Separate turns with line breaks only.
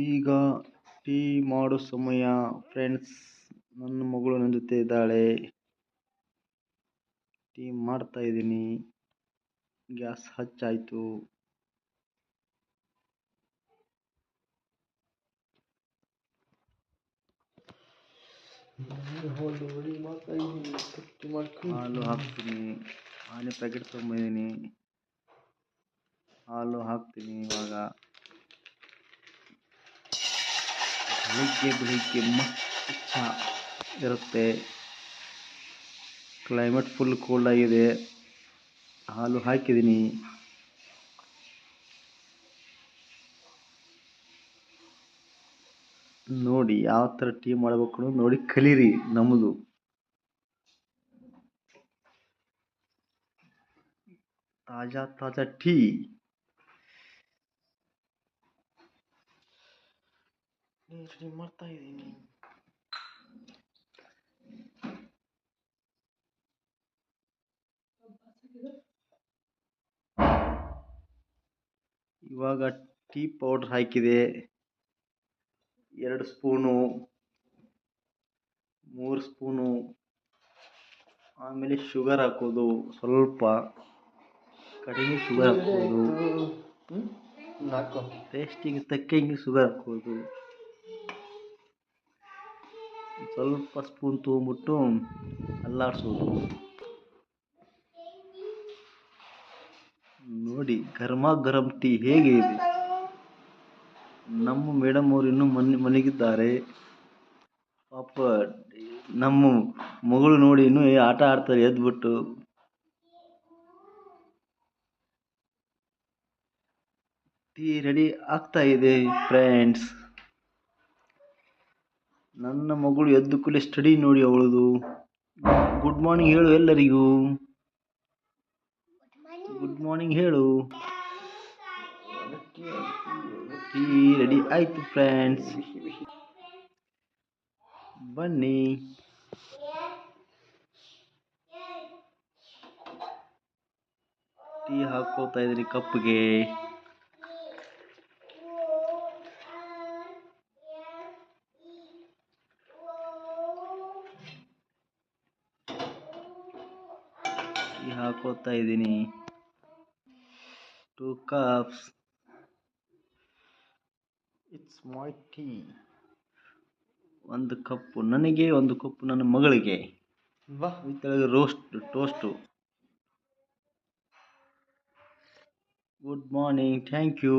ಈಗ ಟೀ ಮಾಡೋ ಸಮಯ ಫ್ರೆಂಡ್ಸ್. ನನ್ನ ಮಗಳು ನನ್ನ ಜೊತೆ ಇದ್ದಾಳೆ. ಟೀ ಮಾಡ್ತಾ ಇದ್ದೀನಿ. ಗ್ಯಾಸ್ ಹಚ್ಚಾಯಿತು. ಹಾಲು ಹಾಕ್ತೀನಿ. ಹಾಲಿನ ಪ್ಯಾಕೆಟ್ ತೊಗೊಂಬಂದಿದ್ದೀನಿ. ಹಾಲು ಹಾಕ್ತೀನಿ ಇವಾಗ. ಬೆಳಿಗ್ಗೆ ಮಸ್ತ್ ಚಹಾ ಇರುತ್ತೆ. ಕ್ಲೈಮೇಟ್ ಫುಲ್ ಕೋಲ್ಡ್ ಆಗಿದೆ. ಹಾಲು ಹಾಕಿದ್ದೀನಿ. ನೋಡಿ ಯಾವ ಥರ ಟೀ ಮಾಡಬೇಕು ನೋಡಿ ಕಲೀರಿ. ನಮ್ಮದು ತಾಜಾ ಟೀ. ರೆಡಿ ಮಾಡ್ತಾ ಇದ್ದೀನಿ. ಇವಾಗ ಟೀ ಪೌಡರ್ ಹಾಕಿದೆ. 2 ಸ್ಪೂನು, 3 ಸ್ಪೂನು. ಆಮೇಲೆ ಶುಗರ್ ಹಾಕೋದು. ಸ್ವಲ್ಪ ಕಡಿಮೆ ಶುಗರ್ ಹಾಕೋದು. ಟೇಸ್ಟಿಗೆ ತಕ್ಕಂಗೆ ಶುಗರ್ ಹಾಕೋದು. ಸ್ವಲ್ಪ ಸ್ಪೂನ್ ತೊಗೊಂಬಿಟ್ಟು ಅಲ್ಲಾಡಿಸೋದು. ನೋಡಿ ಗರಂ ಟೀ ಹೇಗೆ ಇದೆ. ನಮ್ಮ ಮೇಡಮ್ ಅವರು ಇನ್ನೂ ಮನೆಗಿದ್ದಾರೆ. ಪಾಪ ನಮ್ಮ ಮಗಳು ನೋಡಿ ಇನ್ನೂ ಆಟ ಆಡ್ತಾರೆ ಎದ್ಬಿಟ್ಟು. ಟೀ ರೆಡಿ ಆಗ್ತಾ ಇದೆ ಫ್ರೆಂಡ್ಸ್. ನನ್ನ ಮಗಳು ಎದ್ದು ಕೂಡಲೇ ಸ್ಟಡಿ ನೋಡಿ ಅವಳದು. ಗುಡ್ ಮಾರ್ನಿಂಗ್ ಹೇಳು ಎಲ್ಲರಿಗೂ. ಗುಡ್ ಮಾರ್ನಿಂಗ್ ಹೇಳು. ಟೀ ರೆಡಿ ಆಯ್ತು ಫ್ರೆಂಡ್ಸ್. ಬನ್ನಿ. ಟೀ ಹಾಕೋತಾ ಇದ್ದೀನಿ ಕಪ್ಪಿಗೆ. ಟೀ ಹಾಕೋತಾ ಇದ್ದೀನಿ. 2 cups. It's my tea. 1 cup ನನಗೆ, 1 ಕಪ್ಪು ನನ್ನ ಮಗಳಿಗೆ. ಈ ಥರ toast. Good morning. Thank you.